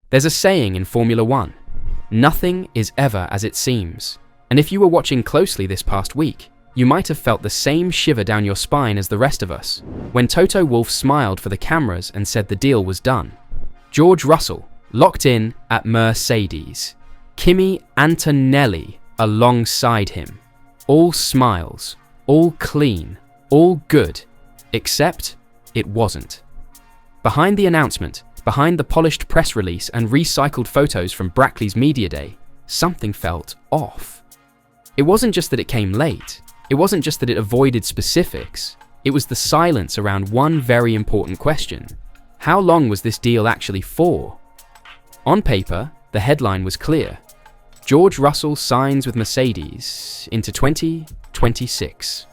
There's a saying in Formula One: nothing is ever as it seems. And if you were watching closely this past week, you might have felt the same shiver down your spine as the rest of us when Toto Wolff smiled for the cameras and said the deal was done. George Russell locked in at Mercedes. Kimi Antonelli alongside him. All smiles, all clean, all good, except it wasn't. Behind the announcement, behind the polished press release and recycled photos from Brackley's media day, something felt off. It wasn't just that it came late. It wasn't just that it avoided specifics. It was the silence around one very important question. How long was this deal actually for? On paper, the headline was clear. George Russell signs with Mercedes into 2026.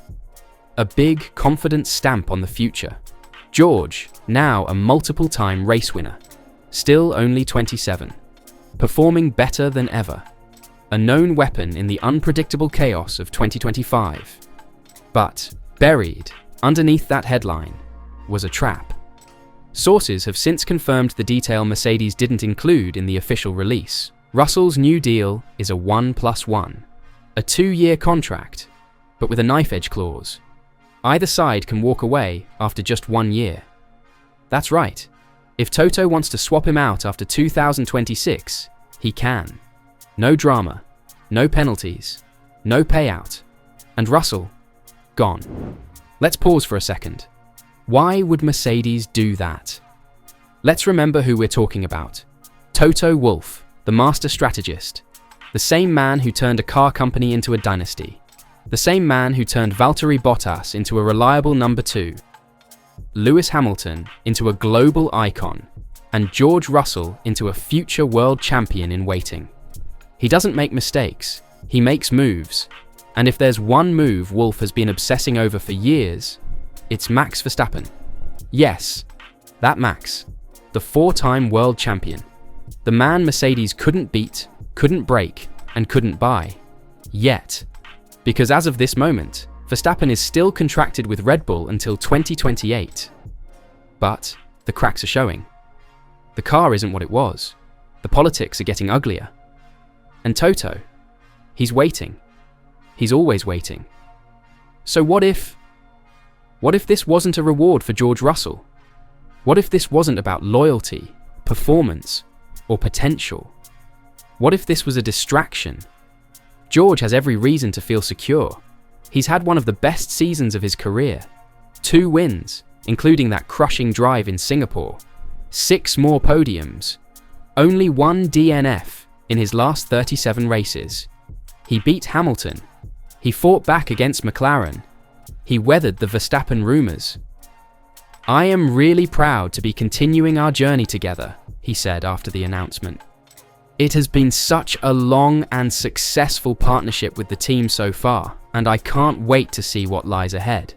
A big, confident stamp on the future. George, now a multiple-time race winner, still only 27, performing better than ever. A known weapon in the unpredictable chaos of 2025. But buried underneath that headline was a trap. Sources have since confirmed the detail Mercedes didn't include in the official release. Russell's new deal is a 1+1, a 2-year contract, but with a knife-edge clause. Either side can walk away after just 1 year. That's right. If Toto wants to swap him out after 2026, he can. No drama, no penalties, no payout, and Russell, gone. Let's pause for a second. Why would Mercedes do that? Let's remember who we're talking about. Toto Wolff, the master strategist, the same man who turned a car company into a dynasty, the same man who turned Valtteri Bottas into a reliable number 2, Lewis Hamilton into a global icon, and George Russell into a future world champion in waiting. He doesn't make mistakes, he makes moves, and if there's one move Wolff has been obsessing over for years, it's Max Verstappen. Yes, that Max, the 4-time world champion. The man Mercedes couldn't beat, couldn't break, and couldn't buy. Yet. Because as of this moment, Verstappen is still contracted with Red Bull until 2028. But the cracks are showing. The car isn't what it was. The politics are getting uglier. And Toto, he's waiting. He's always waiting. So what if this wasn't a reward for George Russell? What if this wasn't about loyalty, performance, or potential? What if this was a distraction? George has every reason to feel secure. He's had one of the best seasons of his career. 2 wins, including that crushing drive in Singapore. 6 more podiums. Only 1 DNF in his last 37 races. He beat Hamilton. He fought back against McLaren. He weathered the Verstappen rumours. "I am really proud to be continuing our journey together," he said after the announcement. "It has been such a long and successful partnership with the team so far, and I can't wait to see what lies ahead."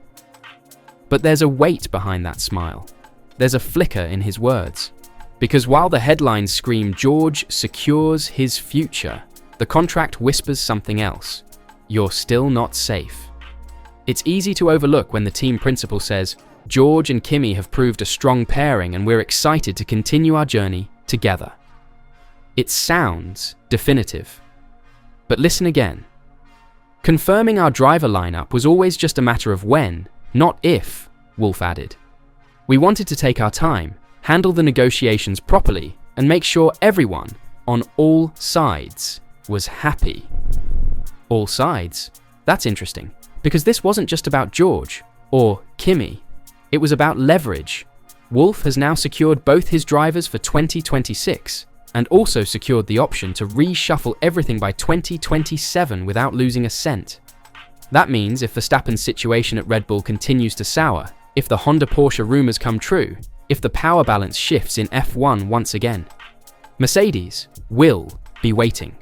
But there's a weight behind that smile. There's a flicker in his words. Because while the headlines scream George secures his future, the contract whispers something else. You're still not safe. It's easy to overlook when the team principal says, George and Kimi have proved a strong pairing and we're excited to continue our journey together. It sounds definitive. But listen again. Confirming our driver lineup was always just a matter of when, not if, Wolff added. We wanted to take our time, handle the negotiations properly, and make sure everyone, on all sides, was happy. All sides? That's interesting, because this wasn't just about George, or Kimi. It was about leverage. Wolff has now secured both his drivers for 2026, and also secured the option to reshuffle everything by 2027 without losing a cent. That means if Verstappen's situation at Red Bull continues to sour, if the Honda-Porsche rumours come true, if the power balance shifts in F1 once again, Mercedes will be waiting,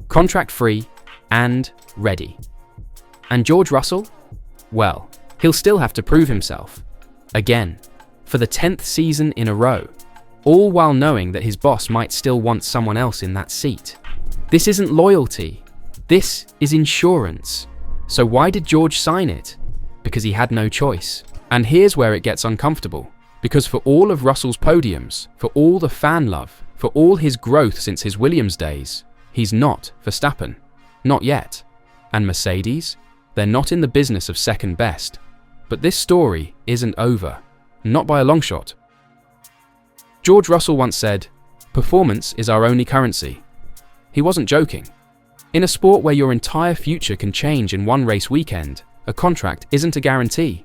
contract-free and ready. And George Russell? Well, he'll still have to prove himself. Again, for the 10th season in a row, all while knowing that his boss might still want someone else in that seat. This isn't loyalty, this is insurance. So why did George sign it? Because he had no choice. And here's where it gets uncomfortable. Because for all of Russell's podiums, for all the fan love, For all his growth since his Williams days, he's not Verstappen. Not yet. And Mercedes? They're not in the business of second best. But this story isn't over. Not by a long shot. George Russell once said, "Performance is our only currency." He wasn't joking. In a sport where your entire future can change in one race weekend, a contract isn't a guarantee.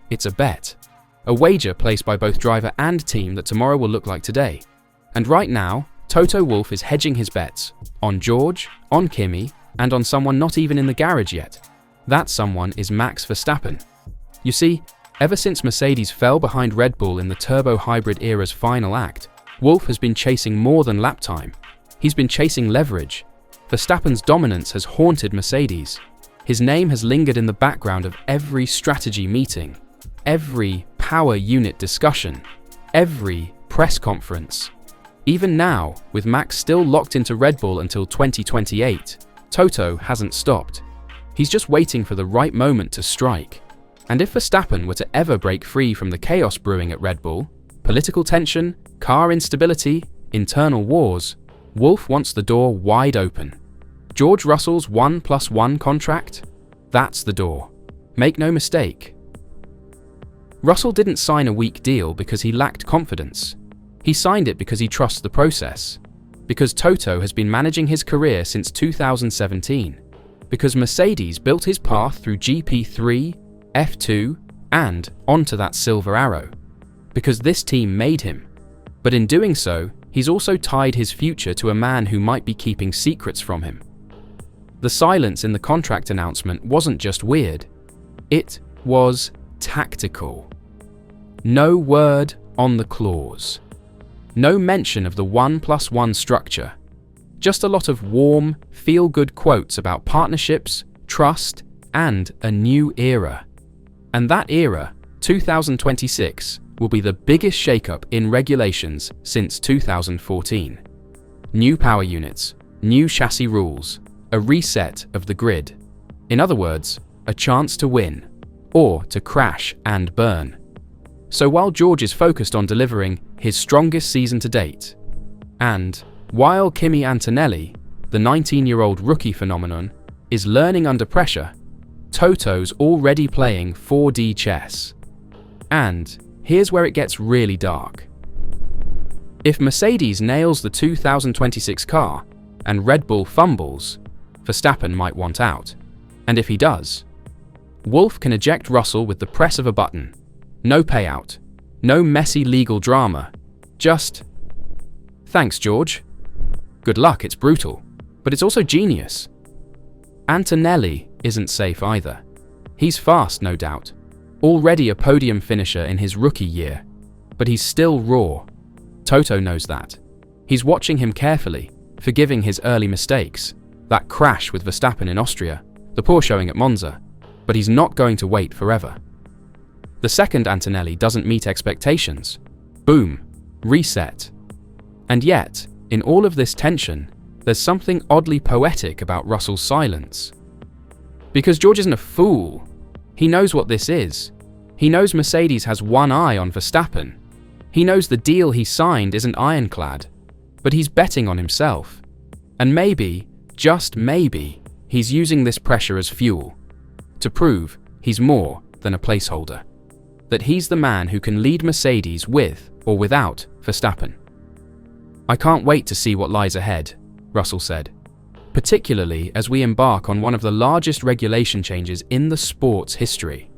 It's a bet. A wager placed by both driver and team that tomorrow will look like today. And right now, Toto Wolff is hedging his bets on George, on Kimi, and on someone not even in the garage yet. That someone is Max Verstappen. You see, ever since Mercedes fell behind Red Bull in the turbo hybrid era's final act, Wolff has been chasing more than lap time. He's been chasing leverage. Verstappen's dominance has haunted Mercedes. His name has lingered in the background of every strategy meeting, every power unit discussion, every press conference. Even now, with Max still locked into Red Bull until 2028, Toto hasn't stopped. He's just waiting for the right moment to strike. And if Verstappen were to ever break free from the chaos brewing at Red Bull, political tension, car instability, internal wars, Wolff wants the door wide open. George Russell's 1+1 contract? That's the door. Make no mistake. Russell didn't sign a weak deal because he lacked confidence. He signed it because he trusts the process. Because Toto has been managing his career since 2017. Because Mercedes built his path through GP3, F2, and onto that silver arrow. Because this team made him. But in doing so, he's also tied his future to a man who might be keeping secrets from him. The silence in the contract announcement wasn't just weird. It was tactical. No word on the clause. No mention of the 1+1 structure. Just a lot of warm, feel-good quotes about partnerships, trust, and a new era. And that era, 2026, will be the biggest shakeup in regulations since 2014. New power units, new chassis rules, a reset of the grid. In other words, a chance to win, or to crash and burn. So while George is focused on delivering his strongest season to date, and while Kimi Antonelli, the 19-year-old rookie phenomenon, is learning under pressure, Toto's already playing 4D chess. And here's where it gets really dark. If Mercedes nails the 2026 car and Red Bull fumbles, Verstappen might want out. And if he does, Wolff can eject Russell with the press of a button. No payout, no messy legal drama, just, "Thanks, George. Good luck, it's brutal, but it's also genius." Antonelli isn't safe either. He's fast, no doubt. Already a podium finisher in his rookie year, but he's still raw. Toto knows that. He's watching him carefully, forgiving his early mistakes, that crash with Verstappen in Austria, the poor showing at Monza, but he's not going to wait forever. The second Antonelli doesn't meet expectations. Boom, reset. And yet, in all of this tension, there's something oddly poetic about Russell's silence. Because George isn't a fool. He knows what this is. He knows Mercedes has one eye on Verstappen. He knows the deal he signed isn't ironclad, but he's betting on himself. And maybe, just maybe, he's using this pressure as fuel to prove he's more than a placeholder. That he's the man who can lead Mercedes with or without Verstappen. "I can't wait to see what lies ahead," Russell said, "particularly as we embark on one of the largest regulation changes in the sport's history."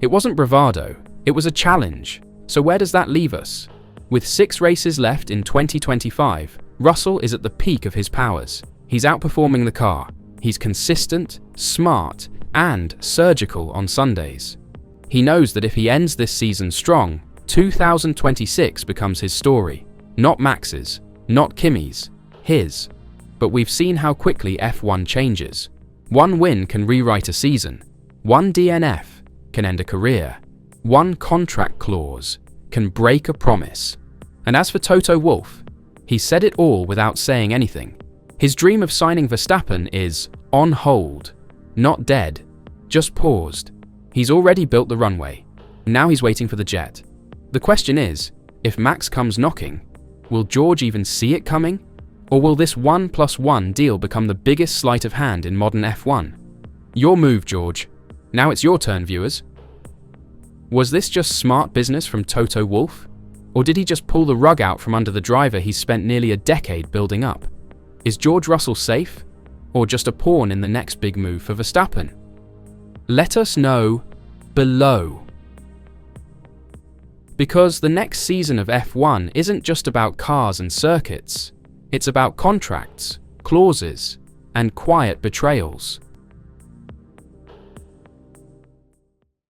It wasn't bravado, it was a challenge. So where does that leave us? With 6 races left in 2025, Russell is at the peak of his powers. He's outperforming the car. He's consistent, smart, and surgical on Sundays. He knows that if he ends this season strong, 2026 becomes his story. Not Max's, not Kimi's, his. But we've seen how quickly F1 changes. One win can rewrite a season. One DNF can end a career. One contract clause can break a promise. And as for Toto Wolff, he said it all without saying anything. His dream of signing Verstappen is on hold, not dead, just paused. He's already built the runway. Now he's waiting for the jet. The question is, if Max comes knocking, Will George even see it coming? Or will this 1+1 deal become the biggest sleight of hand in modern F1? Your move, George. Now it's your turn, viewers. Was this just smart business from Toto Wolff? Or did he just pull the rug out from under the driver he's spent nearly a decade building up? Is George Russell safe? Or just a pawn in the next big move for Verstappen? Let us know below. Because the next season of F1 isn't just about cars and circuits. It's about contracts, clauses, and quiet betrayals.